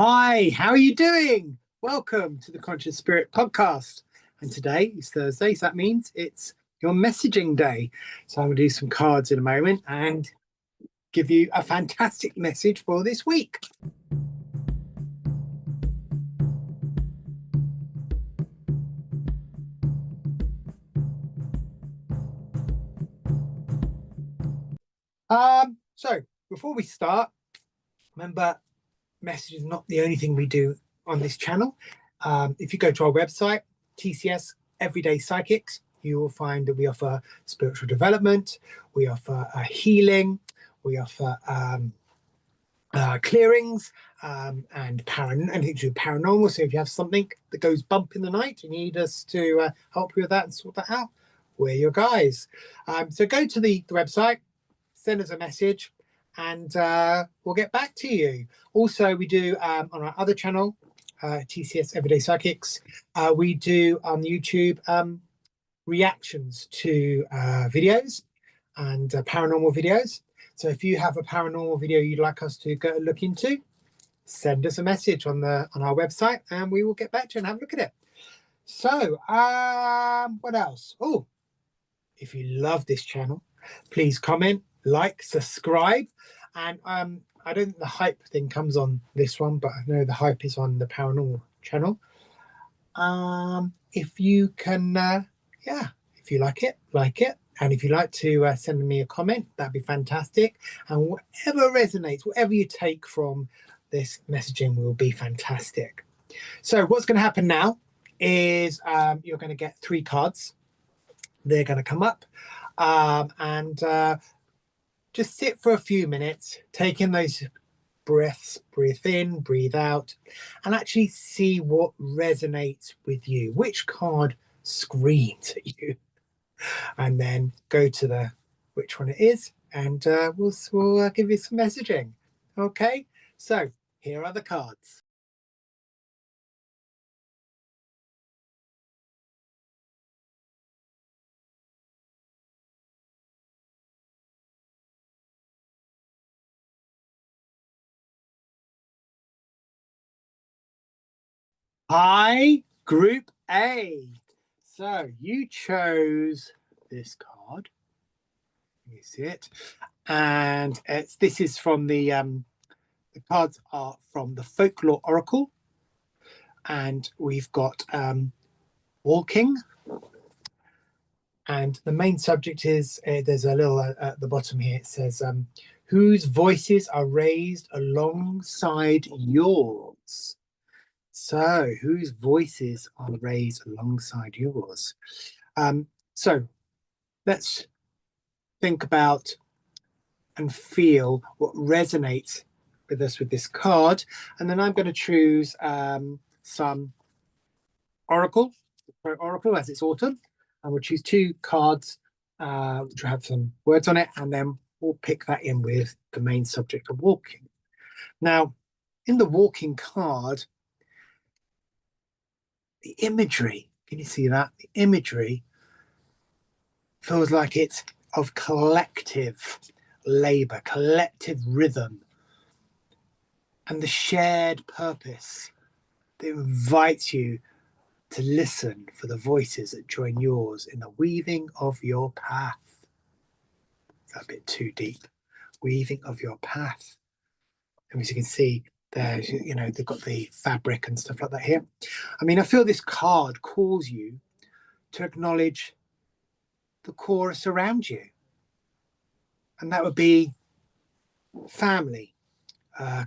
Hi, how are you doing? Welcome to the Conscious Spirit podcast. And today is Thursday, so that means it's your messaging day. So I'm going to do some cards in a moment and give you a fantastic message for this week. So before we start, remember, message is not the only thing we do on this channel. If you go to our website, TCS Everyday Psychics, you will find that we offer spiritual development, we offer healing, we offer clearings, and anything to do paranormal. So if you have something that goes bump in the night, you need us to help you with that and sort that out, we're your guys. So go to the website, send us a message, and we'll get back to you. Also, we do on our other channel, TCS Everyday Psychics, we do on YouTube reactions to videos and paranormal videos. So if you have a paranormal video you'd like us to go look into, send us a message on our website and we will get back to you and have a look at it. So what else? Oh, if you love this channel, please comment, like, subscribe. And I don't think the hype thing comes on this one, but I know the hype is on the paranormal channel. If you can, if you like it. And if you'd like to send me a comment, that'd be fantastic. And whatever resonates, whatever you take from this messaging will be fantastic. So what's going to happen now is you're going to get 3 cards. They're going to come up and just sit for a few minutes, take in those breaths, breathe in, breathe out, and actually see what resonates with you, which card screams at you, and then go to which one it is, and we'll give you some messaging. Okay, so here are the cards. Hi, Group A. So you chose this card. You see it, and this is from the cards are from the Folklore Oracle, and we've got walking, and the main subject is there's a little at the bottom here. It says whose voices are raised alongside yours. So whose voices are raised alongside yours? So let's think about and feel what resonates with us with this card, and then I'm going to choose some oracle as it's autumn, and we'll choose 2 cards which will have some words on it, and then we'll pick that in with the main subject of walking. Now, in the walking card, the imagery, can you see that? The imagery feels like it's of collective labor, collective rhythm, and the shared purpose that invites you to listen for the voices that join yours in the weaving of your path. That's a bit too deep. Weaving of your path. And as you can see, there, they've got the fabric and stuff like that here. I mean, I feel this card calls you to acknowledge the chorus around you. And that would be family,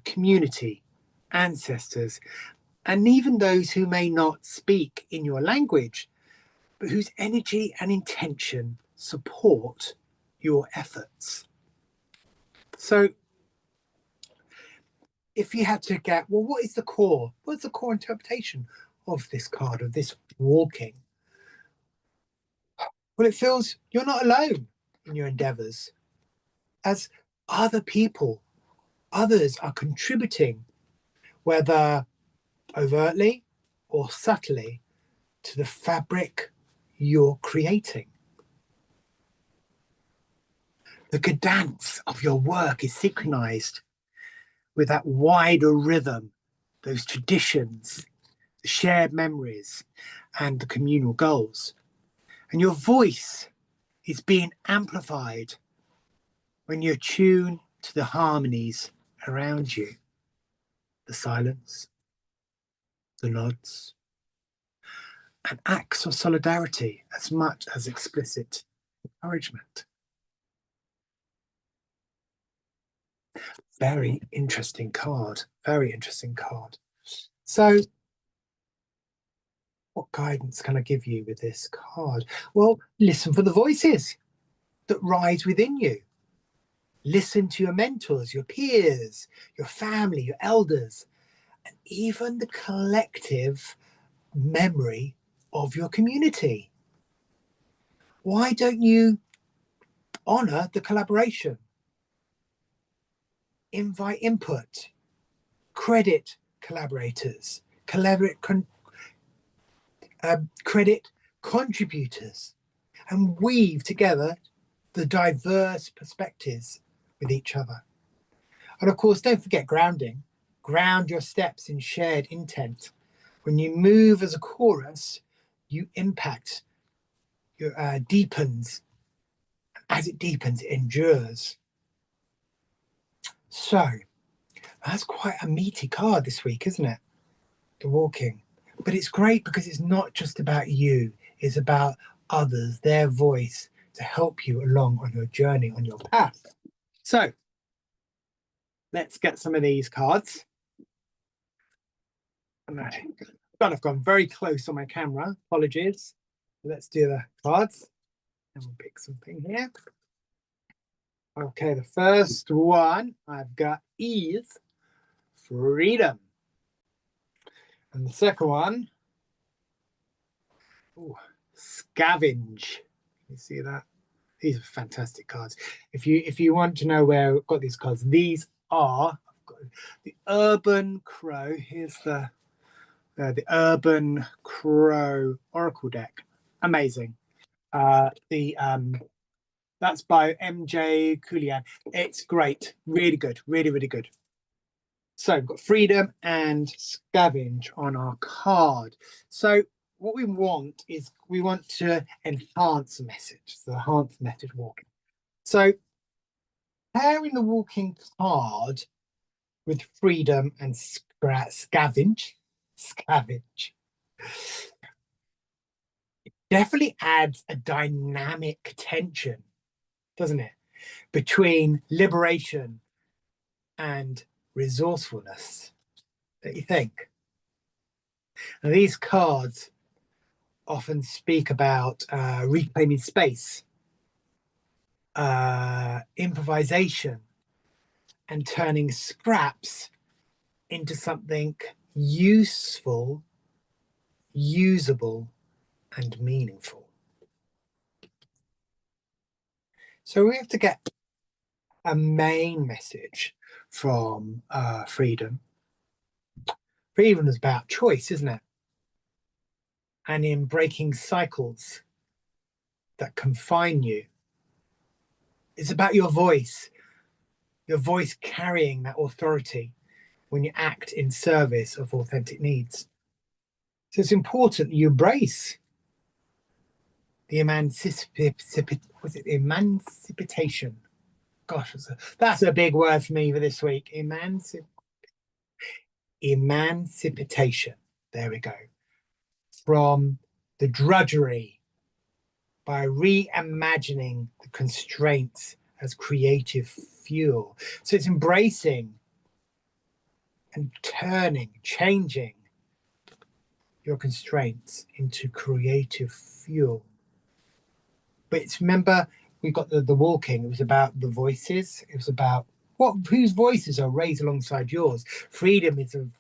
community, ancestors, and even those who may not speak in your language, but whose energy and intention support your efforts. So if you had to get, well, what is the core? What's the core interpretation of this card, of this walking? Well, it feels you're not alone in your endeavors, as other people, others are contributing, whether overtly or subtly, to the fabric you're creating. The cadence of your work is synchronized with that wider rhythm those traditions, the shared memories, and the communal goals. And your voice is being amplified when you tune to the harmonies around you, the silence, the nods, and acts of solidarity as much as explicit encouragement. Very interesting card. Very interesting card. So, what guidance can I give you with this card? Well, listen for the voices that rise within you. Listen to your mentors, your peers, your family, your elders, and even the collective memory of your community. Why don't you honor the collaboration? Invite input, credit collaborators, credit contributors, and weave together the diverse perspectives with each other. And of course, don't forget grounding. Ground your steps in shared intent. When you move as a chorus, you impact, your deepens. As it deepens, it endures. So that's quite a meaty card this week, isn't it? The walking. But it's great because it's not just about you. It's about others, their voice, to help you along on your journey, on your path. So let's get some of these cards. I've gone very close on my camera. Apologies. Let's do the cards. And we'll pick something here. Okay, the first one I've got is freedom. And the second one, scavenge. You see that? These are fantastic cards. If you want to know where I've got these cards, these are the Urban Crow. Here's the Urban Crow Oracle deck. Amazing. That's by MJ Kulian. It's great. Really good. Really, really good. So we've got freedom and scavenge on our card. So what we want is we want to enhance the message. So enhance the message walking. So pairing the walking card with freedom and scavenge, it definitely adds a dynamic tension, doesn't it, between liberation and resourcefulness. Don't you think? Now, these cards often speak about reclaiming space, improvisation, and turning scraps into something useful, usable, and meaningful. So we have to get a main message from freedom. Freedom is about choice, isn't it? And in breaking cycles that confine you. It's about your voice carrying that authority when you act in service of authentic needs. So it's important that you embrace the emancipation. Gosh, that's a big word for me for this week. Emancipation. There we go. From the drudgery by reimagining the constraints as creative fuel. So it's embracing and changing your constraints into creative fuel. But remember, we got the walking. It was about the voices. It was about whose voices are raised alongside yours. Freedom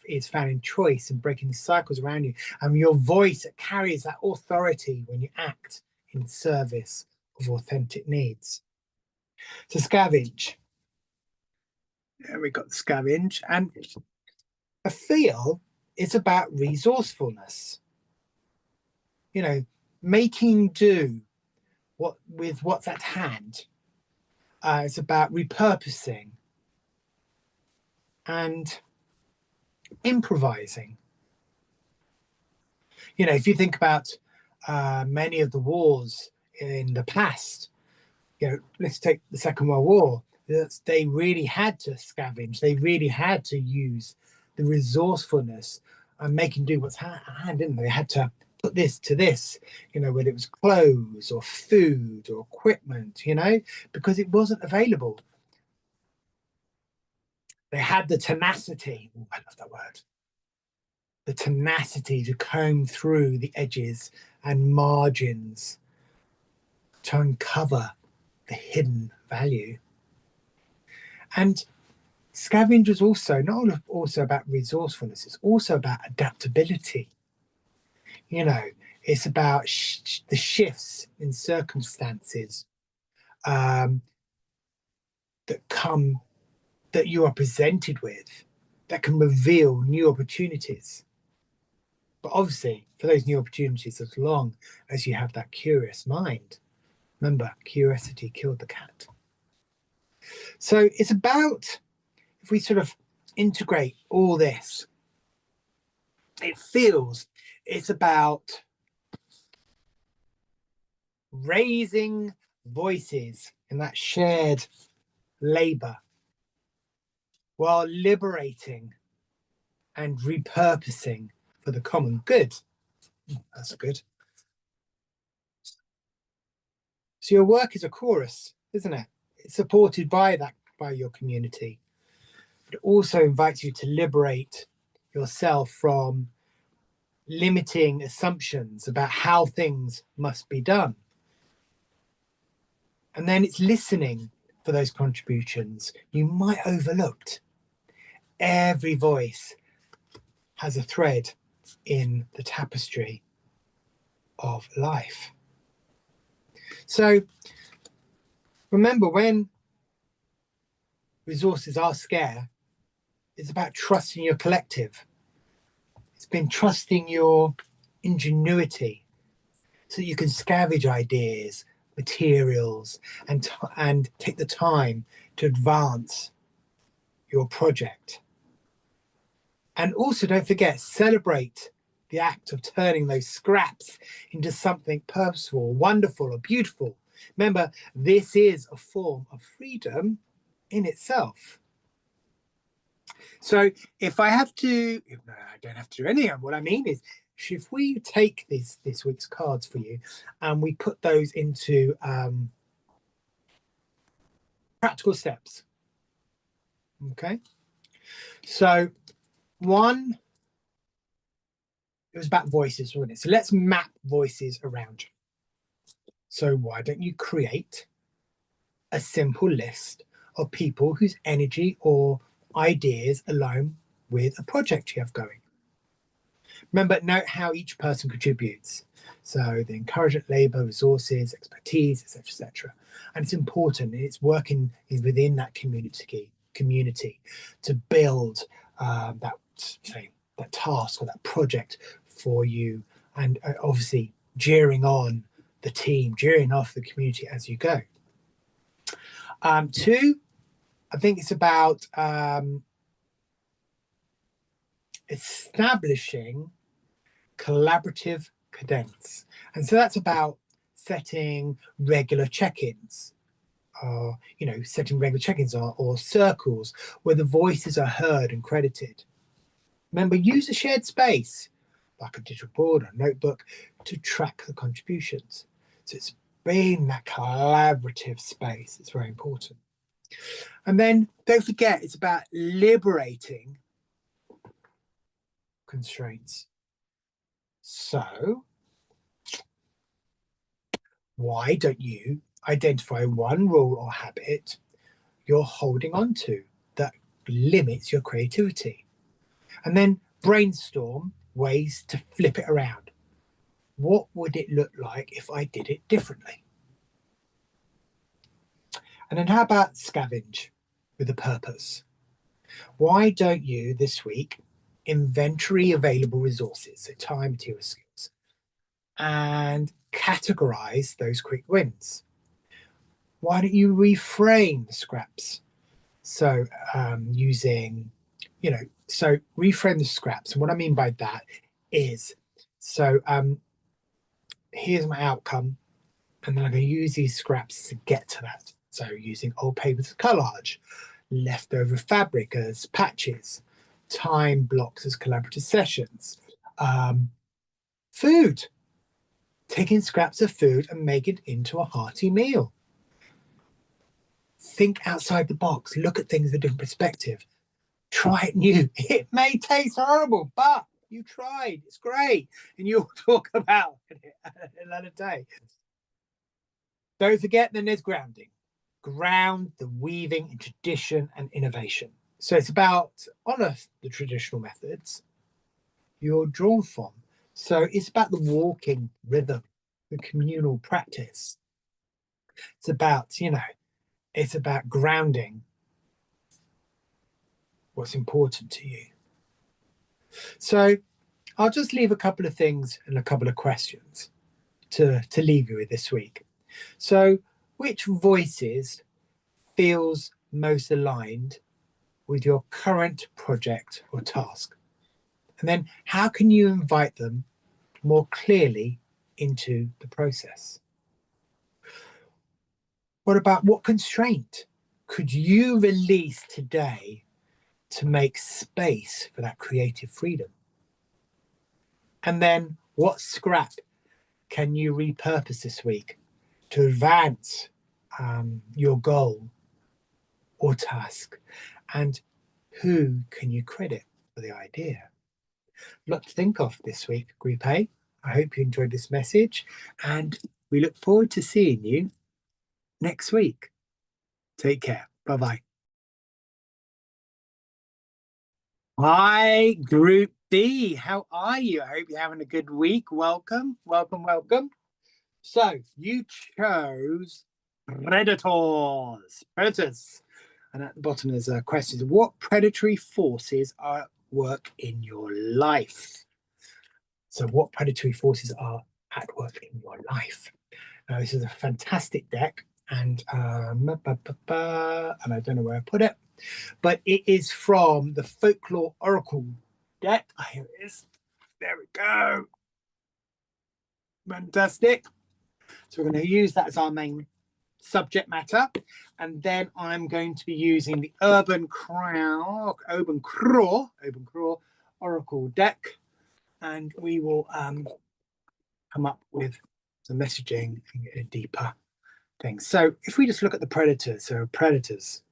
is found in choice and breaking the cycles around you. And your voice carries that authority when you act in service of authentic needs. So scavenge. There we got the scavenge. And a feel is about resourcefulness. You know, making do with what's at hand. It's about repurposing and improvising. You know, if you think about many of the wars in the past, you know, let's take the Second World War. They really had to scavenge. They really had to use the resourcefulness and make and do what's hand, didn't they? They had to put this to this, you know, whether it was clothes or food or equipment, you know, because it wasn't available. They had the tenacity. Ooh, I love that word. The tenacity to comb through the edges and margins to uncover the hidden value. And scavenge is also not also about resourcefulness, it's also about adaptability. You know, it's about the shifts in circumstances that come, that you are presented with, that can reveal new opportunities. But obviously, for those new opportunities, as long as you have that curious mind. Remember, curiosity killed the cat. So it's about, if we sort of integrate all this, it's about raising voices in that shared labor while liberating and repurposing for the common good. That's good. So your work is a chorus, isn't it? It's supported by your community. But it also invites you to liberate yourself from limiting assumptions about how things must be done. And then it's listening for those contributions you might have overlooked. Every voice has a thread in the tapestry of life. So remember, when resources are scarce, it's about trusting your collective. It's been trusting your ingenuity so that you can scavenge ideas, materials, and take the time to advance your project. And also, don't forget, celebrate the act of turning those scraps into something purposeful, wonderful, or beautiful. Remember, this is a form of freedom in itself. So if I have to, no, I don't have to do anything. What I mean is, if we take this week's cards for you and we put those into practical steps. Okay. So one, it was about voices, wasn't it? So let's map voices around you. So why don't you create a simple list of people whose energy or ideas align with a project you have going? Remember, note how each person contributes. So the encouragement, labour, resources, expertise, etc., etc. And it's important. It's working within that community to build that task or that project for you, and obviously jeering on the team, jeering off the community as you go. Two, I think it's about establishing collaborative cadence. And so that's about setting regular check-ins, or circles where the voices are heard and credited. Remember, use a shared space, like a digital board or notebook, to track the contributions. So it's being that collaborative space. It's very important. And then don't forget, it's about liberating constraints. So why don't you identify one rule or habit you're holding on to that limits your creativity? And then brainstorm ways to flip it around. What would it look like if I did it differently? And then how about scavenge with a purpose? Why don't you this week inventory available resources, so time, material, skills, and categorize those quick wins? Why don't you reframe the scraps? So using, So reframe the scraps. And what I mean by that is, so here's my outcome, and then I'm going to use these scraps to get to that. So using old paper as collage, leftover fabric as patches, time blocks as collaborative sessions, food, taking scraps of food and make it into a hearty meal. Think outside the box, look at things with a different perspective. Try it new. It may taste horrible, but you tried. It's great. And you'll talk about it another day. Don't forget, then there's grounding. Ground the weaving in tradition and innovation. So it's about honor the traditional methods you're drawn from. So it's about the walking rhythm, the communal practice. It's about, it's about grounding what's important to you. So I'll just leave a couple of things and a couple of questions to leave you with this week. So which voices feels most aligned with your current project or task? And then how can you invite them more clearly into the process? What about what constraint could you release today to make space for that creative freedom? And then what scrap can you repurpose this week to advance your goal or task? And who can you credit for the idea? A lot to think of this week, Group A. I hope you enjoyed this message, and we look forward to seeing you next week. Take care. Bye-bye. Hi, Group B. How are you? I hope you're having a good week. Welcome, welcome, welcome. So you chose predators. Predators. And at the bottom there's a question. What predatory forces are at work in your life? So what predatory forces are at work in your life? Now, this is a fantastic deck, and I don't know where I put it, but it is from the Folklore Oracle deck. Oh, here it is. There we go. Fantastic. So we're going to use that as our main subject matter, and then I'm going to be using the Urban Craw Oracle deck, and we will come up with some messaging and get a deeper thing. So if we just look at the predators, so predators,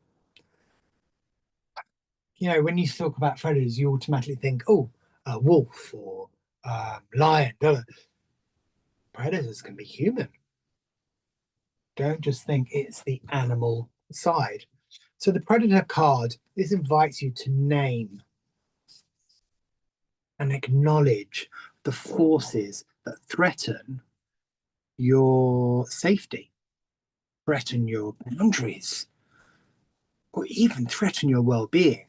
when you talk about predators, you automatically think, oh, a wolf or lion. No, predators can be human. Don't just think it's the animal side. So the predator card, this invites you to name and acknowledge the forces that threaten your safety, threaten your boundaries, or even threaten your well-being.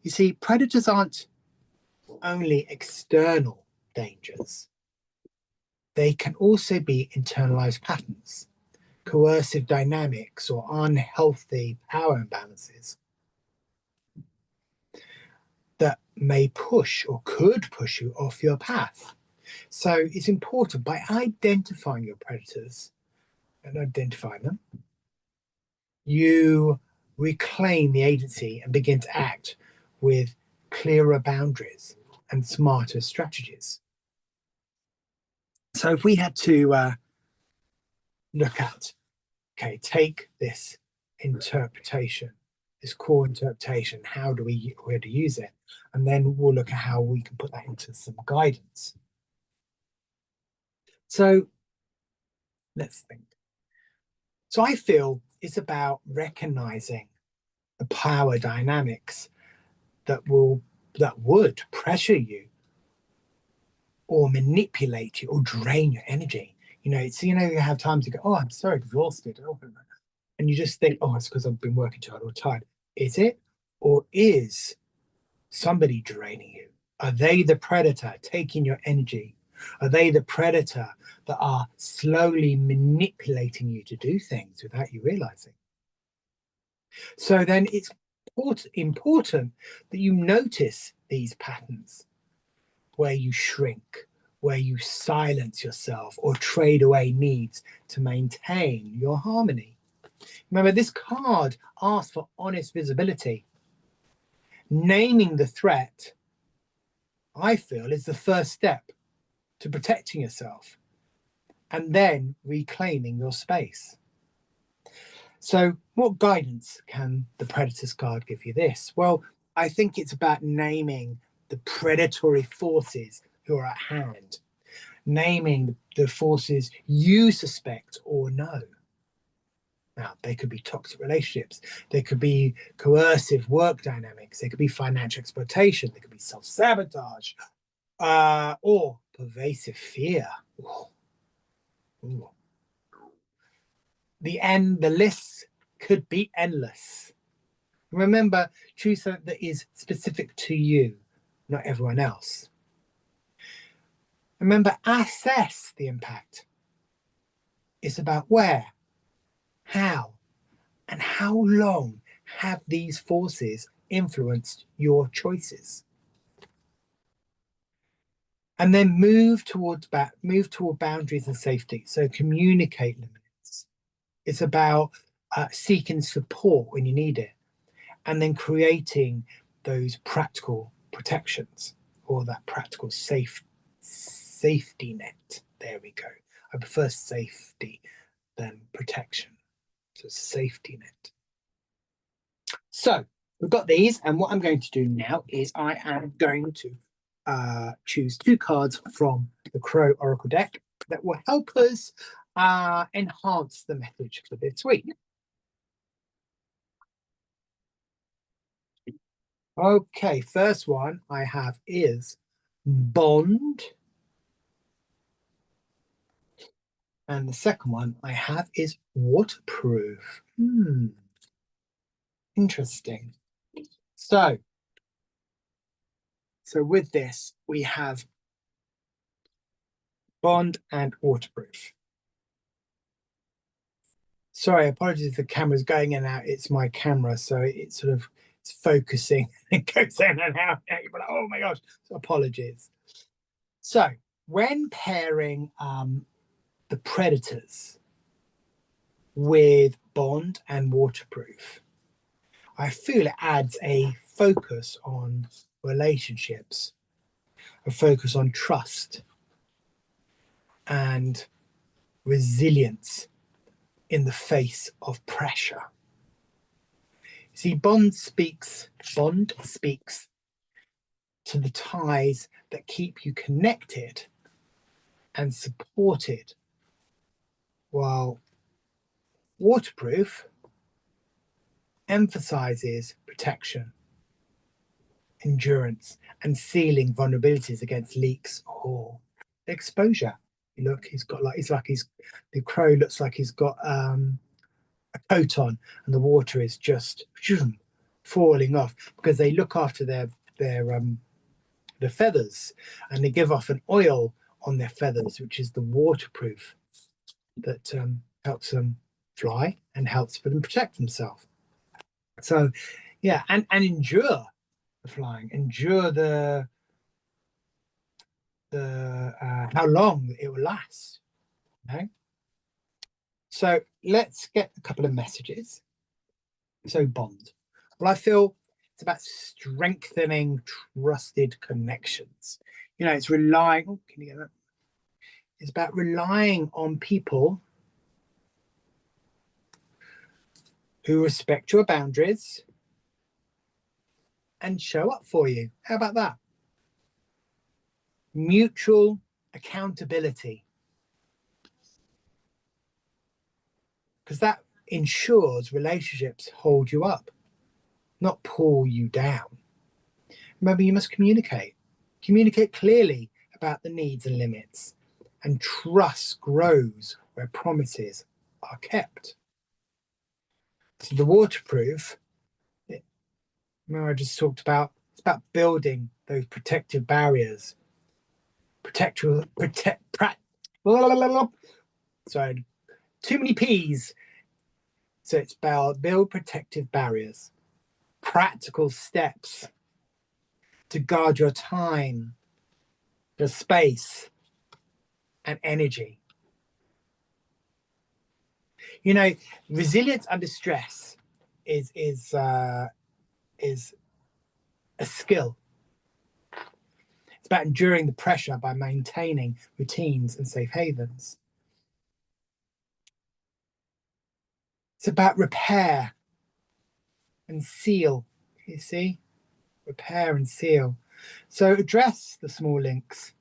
You see, predators aren't only external dangers. They can also be internalized patterns, coercive dynamics, or unhealthy power imbalances that may push or could push you off your path. So it's important, by identifying your predators and identifying them, you reclaim the agency and begin to act with clearer boundaries and smarter strategies. So if we had to look at, okay, take this interpretation, this core interpretation, where to use it, and then we'll look at how we can put that into some guidance. So let's think. So I feel it's about recognizing the power dynamics that would pressure you or manipulate you or drain your energy. You have times you go, oh, I'm so exhausted. And you just think, oh, it's because I've been working too hard all the time. Is it? Or is somebody draining you? Are they the predator taking your energy? Are they the predator that are slowly manipulating you to do things without you realizing? So then it's important that you notice these patterns where you shrink, where you silence yourself or trade away needs to maintain your harmony. Remember, this card asks for honest visibility. Naming the threat, I feel, is the first step to protecting yourself and then reclaiming your space. So what guidance can the Predator's card give you this? Well, I think it's about naming the predatory forces who are at hand, naming the forces you suspect or know. Now, they could be toxic relationships, they could be coercive work dynamics, they could be financial exploitation, they could be self-sabotage, or pervasive fear. Ooh. Ooh. The list could be endless. Remember, choose something that is specific to you, not everyone else. Remember, assess the impact. It's about where, how, and how long have these forces influenced your choices. And then move toward boundaries and safety. So communicate limits. It's about seeking support when you need it, and then creating those practical protections or that practical safety net. There we go. I prefer safety than protection. So safety net. So we've got these, and what I'm going to do now is I am going to choose 2 cards from the Crow Oracle deck that will help us enhance the message for this week. Okay, first one I have is Bond. And the second one I have is Waterproof. Interesting. So with this, we have Bond and Waterproof. Sorry, apologies if the camera's going in and out. It's my camera, so it's sort of it's focusing. It goes in and out. You're like, oh my gosh, so apologies. So when pairing the Predators with Bond and Waterproof, I feel it adds a focus on relationships, a focus on trust and resilience in the face of pressure. See, Bond speaks to the ties that keep you connected and supported, while Waterproof emphasizes protection, endurance, and sealing vulnerabilities against leaks or exposure. Look, the crow looks like he's got a coat on, and the water is just falling off because they look after their feathers, and they give off an oil on their feathers, which is the waterproof that helps them fly and helps them protect themselves. So, yeah, and endure the flying, endure the how long it will last. Okay? So let's get a couple of messages. So Bond. Well, I feel it's about strengthening trusted connections. You know, it's relying. Oh, can you get that? It's about relying on people who respect your boundaries and show up for you. How about that? Mutual accountability. Because that ensures relationships hold you up, not pull you down. Remember, you must communicate. Communicate clearly about the needs and limits, and trust grows where promises are kept. So the waterproof, remember I just talked about, it's about building those protective barriers. Sorry, too many P's. So it's about build protective barriers, practical steps to guard your time, your space, and energy. You know, resilience under stress is a skill. It's about enduring the pressure by maintaining routines and safe havens. It's about repair and seal. You see? Repair and seal. So address the small links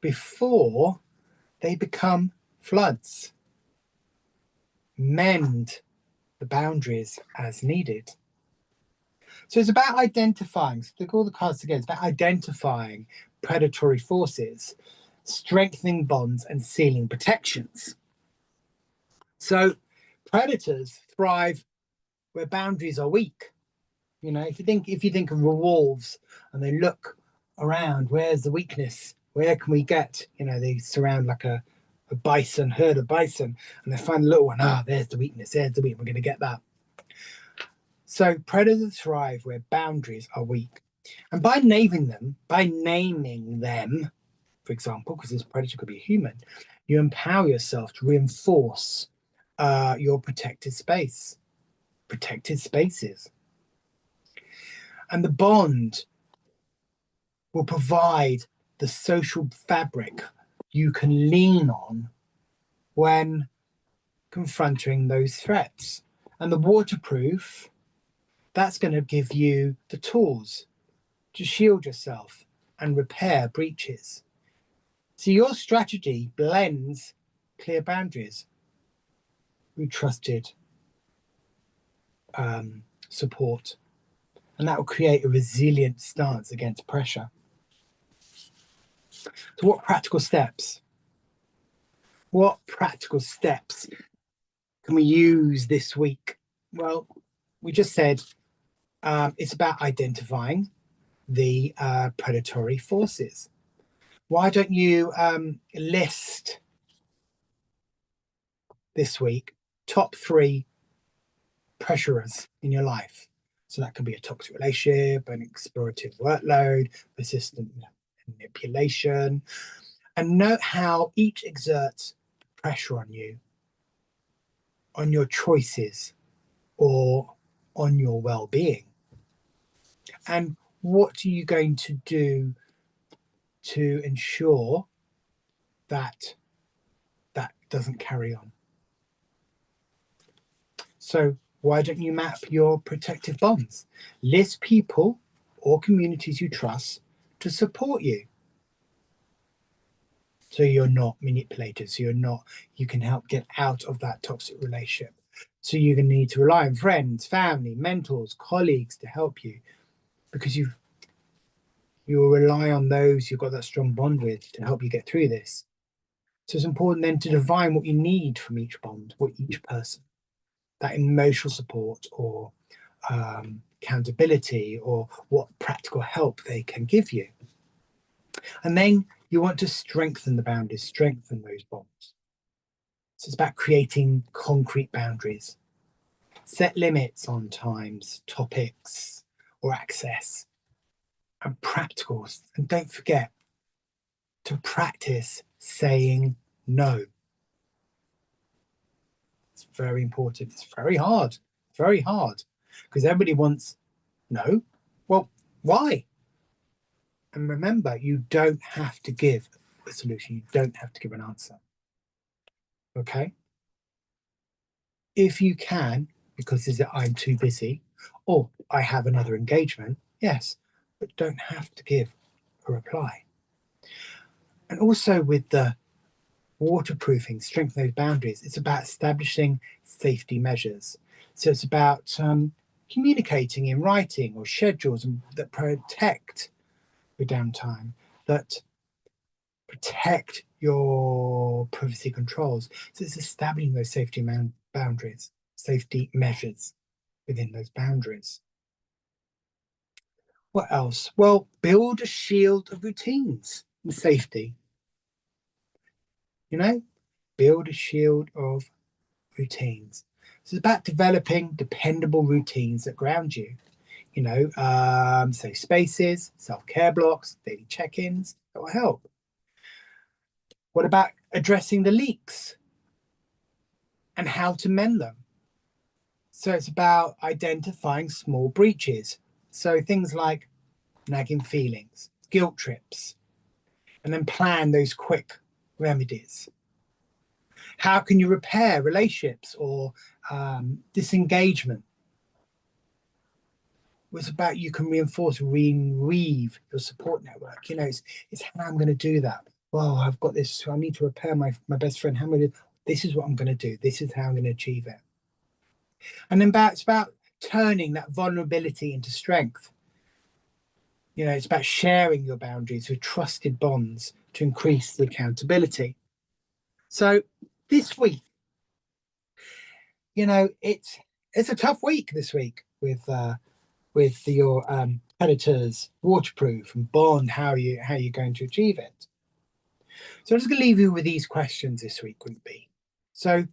before they become floods. Mend the boundaries as needed. So it's about identifying, so look all the cards together, it's about identifying predatory forces, strengthening bonds and sealing protections. So predators thrive where boundaries are weak. You know, if you think of wolves and they look around, where's the weakness? Where can we get? You know, they surround like a bison, herd of bison, and they find a little one. There's the weakness. There's the weakness. We're going to get that. So predators thrive where boundaries are weak, and by naming them, for example, because this predator could be a human, you empower yourself to reinforce your protected spaces. And the bond will provide the social fabric you can lean on when confronting those threats. And the waterproof, that's going to give you the tools to shield yourself and repair breaches. So your strategy blends clear boundaries with trusted support, and that will create a resilient stance against pressure. So what practical steps? What practical steps can we use this week? Well, we just said it's about identifying the predatory forces. Why don't you list this week top 3 pressurers in your life? So that could be a toxic relationship, an explorative workload, persistent manipulation, and note how each exerts pressure on you, on your choices, or on your well-being. And what are you going to do to ensure that that doesn't carry on? So why don't you map your protective bonds? List people or communities you trust to support you. So you're not manipulated. So you can help get out of that toxic relationship. So you're going to need to rely on friends, family, mentors, colleagues to help you, because you will rely on those you've got that strong bond with to help you get through this. So it's important then to define what you need from each bond, what each person, that emotional support or accountability, or what practical help they can give you. And then you want to strengthen the boundaries, strengthen those bonds. So it's about creating concrete boundaries. Set limits on times, topics, or access, and practicals. And don't forget to practice saying no. It's very important. It's very hard, because everybody wants no. Well, why? And remember, you don't have to give a solution. You don't have to give an answer. Okay? If you can, because I'm too busy, or I have another engagement, yes, but don't have to give a reply. And also with the waterproofing, strengthen those boundaries, it's about establishing safety measures. So it's about communicating in writing or schedules that protect your downtime, that protect your privacy controls. So it's establishing those safety boundaries, safety measures within those boundaries. What else? Well, build a shield of routines and safety. You know, build a shield of routines. So it's about developing dependable routines that ground you. safe spaces, self-care blocks, daily check-ins. That will help. What about addressing the leaks and how to mend them? So it's about identifying small breaches. So things like nagging feelings, guilt trips, and then plan those quick remedies. How can you repair relationships or disengagement? It's about you can reinforce, reweave your support network. It's how I'm going to do that. Well, I've got this, so I need to repair my best friend. How am I going to? This is what I'm going to do. This is how I'm going to achieve it. And then it's about turning that vulnerability into strength. It's about sharing your boundaries with trusted bonds to increase the accountability. So this week, it's a tough week this week with your Predators waterproof and bond. How you're going to achieve it. So I'm just going to leave you with these questions this week, Group B. So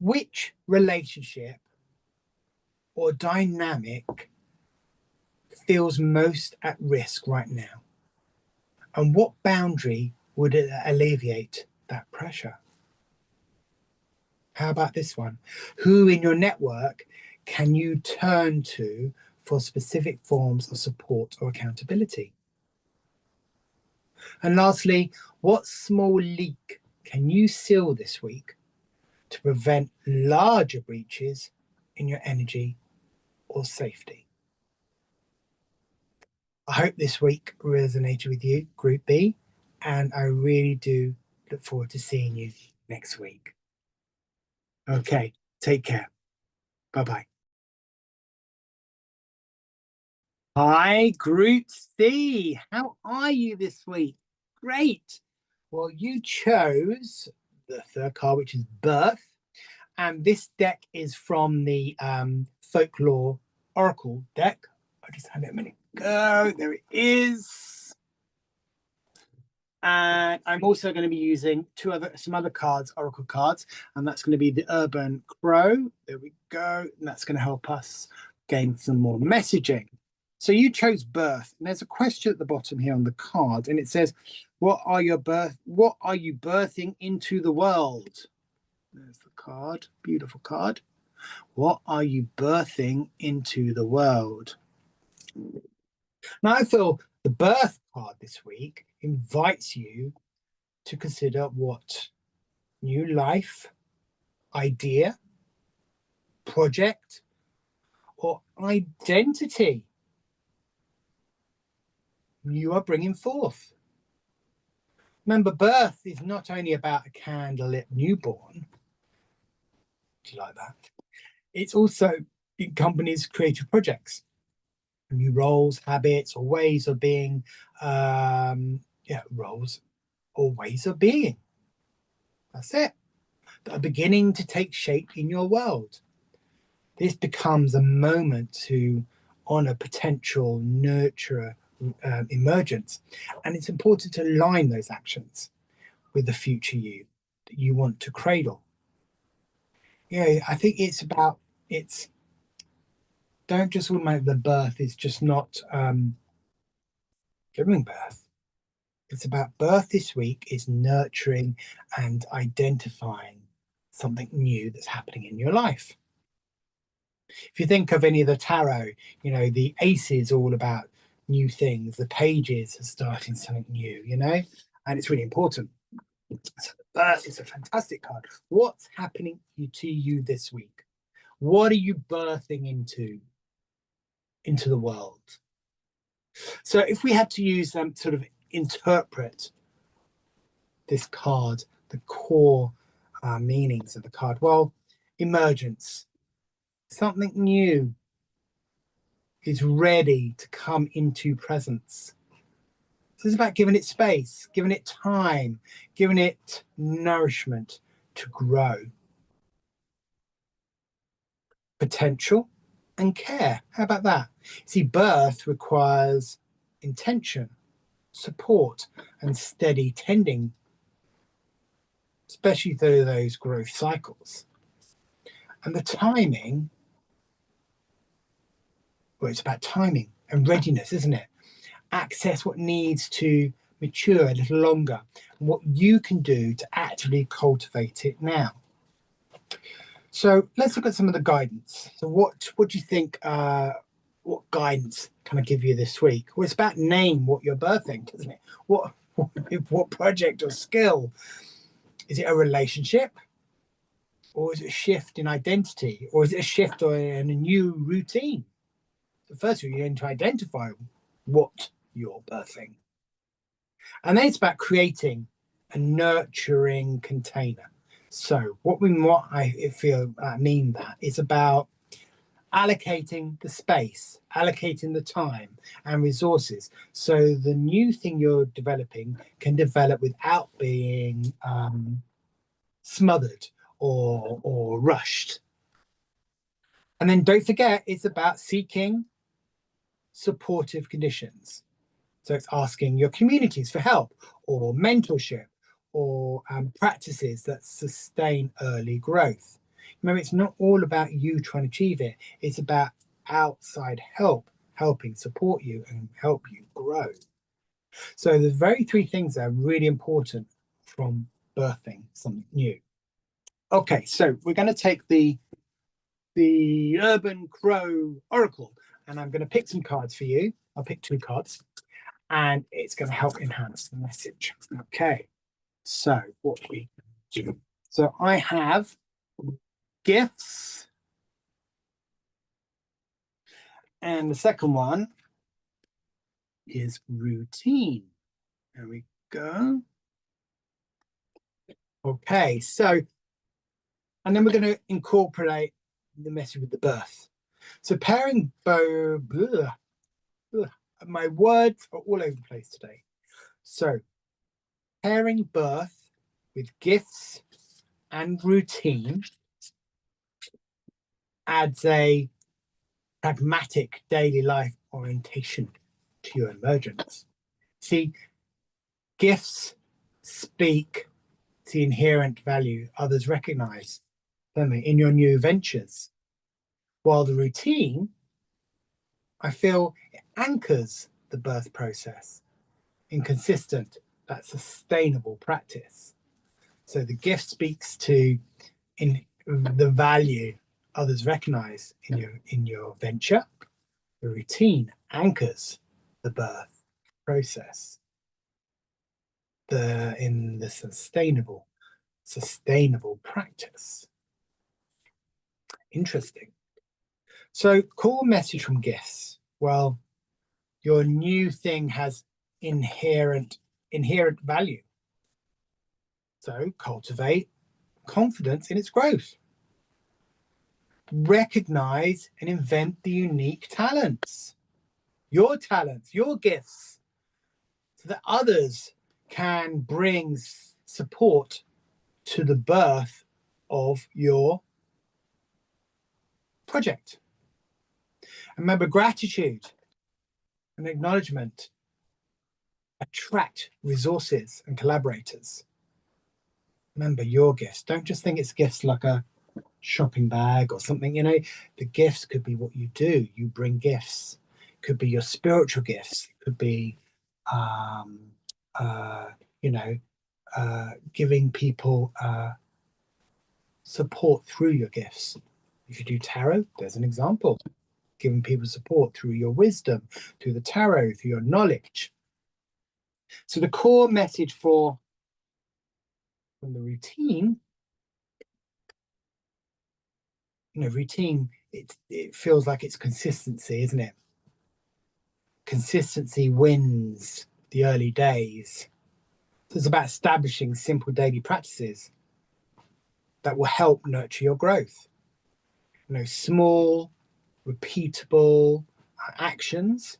which relationship or dynamic feels most at risk right now? And what boundary would alleviate that pressure? How about this one? Who in your network can you turn to for specific forms of support or accountability? And lastly, what small leak can you seal this week to prevent larger breaches in your energy or safety? I hope this week resonated with you, Group B, and I really do look forward to seeing you next week. Okay, take care. Bye-bye. Hi, Group C. How are you this week? Great. Well, you chose the third card, which is Birth. And this deck is from the Folklore Oracle deck. I just had it a minute ago. There it is. And I'm also going to be using some other cards, Oracle cards, and that's going to be the Urban Crow. There we go. And that's going to help us gain some more messaging. So you chose Birth, and there's a question at the bottom here on the card, and it says, what are you birthing into the world? There's the card, beautiful card. What are you birthing into the world? Now, I feel the Birth card this week invites you to consider what new life, idea, project, or identity you are bringing forth. Remember, birth is not only about a candlelit newborn. Do you like that? It's also encompasses creative projects, new roles, habits, or ways of being. Roles or ways of being. That's it. That are beginning to take shape in your world. This becomes a moment to honor potential, nurture emergence, and it's important to align those actions with the future you that you want to cradle. I think don't just automatically the birth is just not giving birth. It's about birth this week is nurturing and identifying something new that's happening in your life. If you think of any of the tarot, the ace is all about new things. The pages are starting something new, and it's really important. So the birth is a fantastic card. What's happening to you this week? What are you birthing into the world? So if we had to use them, sort of interpret this card, the core meanings of the card, well, emergence, something new is ready to come into presence. So it's about giving it space, giving it time, giving it nourishment to grow. Potential and care. How about that? See, birth requires intention, support, and steady tending, especially through those growth cycles. And the timing Well, it's about timing and readiness, isn't it? Access what needs to mature a little longer, and what you can do to actively cultivate it now. So let's look at some of the guidance. So what do you think, what guidance can I give you this week? Well, it's about name what you're birthing, isn't it? What project or skill? Is it a relationship? Or is it a shift in identity? Or is it a shift in a new routine? So first you need to identify what you're birthing. And then it's about creating a nurturing container. So what I feel mean that is about allocating the space, allocating the time and resources, so the new thing you're developing can develop without being smothered or rushed. And then don't forget, it's about seeking supportive conditions. So it's asking your communities for help or mentorship or practices that sustain early growth. Remember, it's not all about you trying to achieve it. It's about outside help, helping support you and help you grow. So the very three things that are really important from birthing something new. Okay, so we're going to take the Urban Crow Oracle, and I'm going to pick some cards for you. I'll pick 2 cards, and it's going to help enhance the message. Okay, so what we do. So I have gifts, and the second one is routine. There we go. Okay, so, and then we're going to incorporate the message with the birth. So pairing my words are all over the place today. So pairing birth with gifts and routine adds a pragmatic daily life orientation to your emergence. See, gifts speak to the inherent value others recognize, don't they, in your new ventures, while the routine, I feel, it anchors the birth process in consistent but sustainable practice. So the gift speaks to the value others recognize in your venture. The routine anchors the birth process in the sustainable practice. Interesting. So core message from gifts. Well, your new thing has inherent value. So cultivate confidence in its growth. Recognize and invent the unique talents, your gifts, so that others can bring support to the birth of your project. Remember, gratitude and acknowledgement attract resources and collaborators. Remember your gifts. Don't just think it's gifts like a shopping bag or something. You know, the gifts could be what you do. You bring gifts. It could be your spiritual gifts. It could be, you know, giving people support through your gifts. If you do tarot, there's an example. Giving people support through your wisdom, through the tarot, through your knowledge. So the core message from the routine, routine, it feels like it's consistency, isn't it? Consistency wins the early days. So it's about establishing simple daily practices that will help nurture your growth. Small, repeatable actions,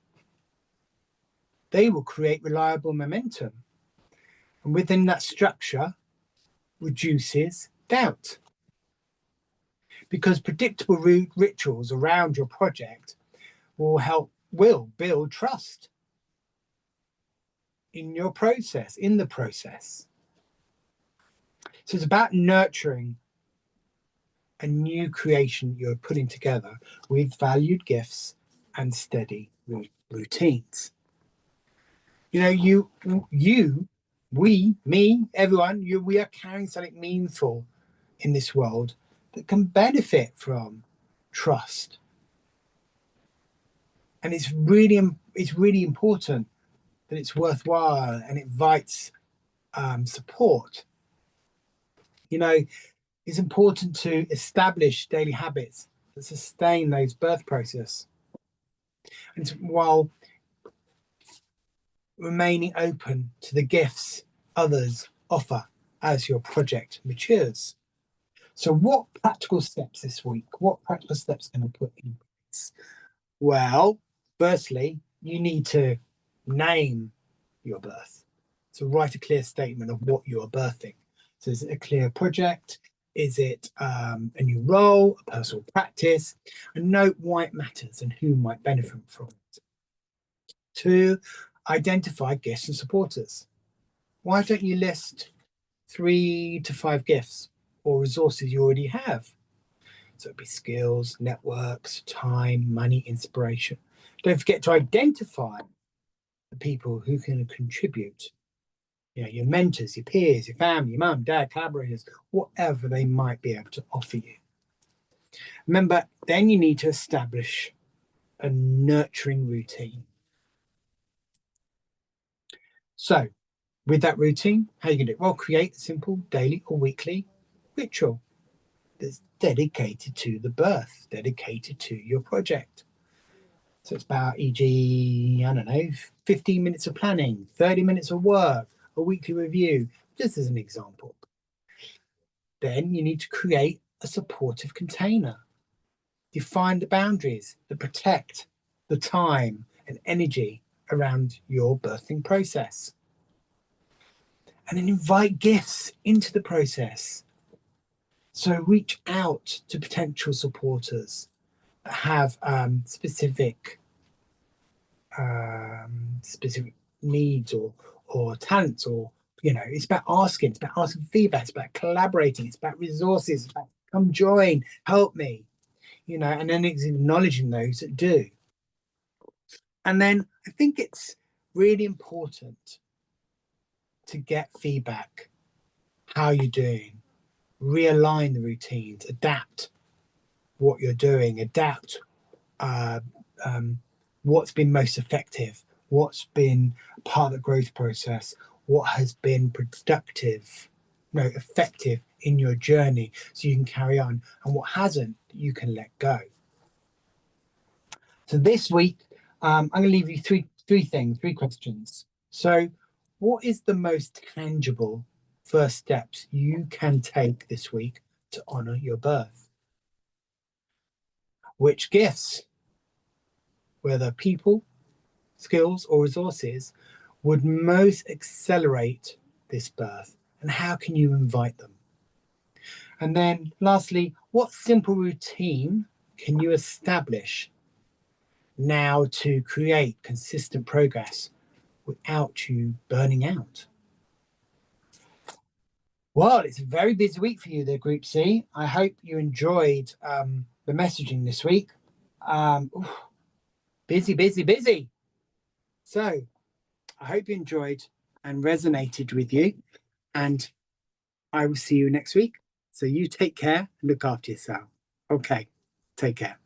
they will create reliable momentum. And within that structure, reduces doubt. Because predictable rituals around your project will build trust in your process, in the process. So it's about nurturing a new creation you're putting together with valued gifts and steady routines. You know, we, me, everyone, we are carrying something meaningful in this world that can benefit from trust. And it's really important that it's worthwhile and invites support. You know, it's important to establish daily habits that sustain those birth process, and while remaining open to the gifts others offer as your project matures. So what practical steps this week? What practical steps can I put in place? Well, firstly, you need to name your birth. So write a clear statement of what you are birthing. So is it a clear project? Is it a new role, a personal practice? And note why it matters and who might benefit from it. 2, identify gifts and supporters. Why don't you list 3 to 5 gifts or resources you already have? So it'd be skills, networks, time, money, inspiration. Don't forget to identify the people who can contribute. You know, your mentors, your peers, your family, your mum, dad, collaborators, whatever they might be able to offer you. Remember, then you need to establish a nurturing routine. So with that routine, how are you going to do it? Well, create a simple daily or weekly ritual that's dedicated to the birth, dedicated to your project. So it's about, e.g., I don't know, 15 minutes of planning, 30 minutes of work, a weekly review, just as an example. Then you need to create a supportive container. Define the boundaries that protect the time and energy around your birthing process. And then invite gifts into the process. So reach out to potential supporters that have specific needs or talents, or it's about asking feedback, it's about collaborating, it's about resources, it's about come join, help me, and then it's acknowledging those that do. And then I think it's really important to get feedback. How you're doing, realign the routines, adapt what you're doing, adapt what's been most effective, what's been part of the growth process, what has been productive, effective in your journey, so you can carry on, and what hasn't, you can let go. So this week, I'm going to leave you three questions. So what is the most tangible first steps you can take this week to honor your birth? Which gifts, whether people, skills, or resources, would most accelerate this birth, and how can you invite them? And then lastly, what simple routine can you establish now to create consistent progress without you burning out? Well, it's a very busy week for you there, Group C. I hope you enjoyed the messaging this week. Busy. So I hope you enjoyed and resonated with you, and I will see you next week. So you take care and look after yourself. Okay, take care.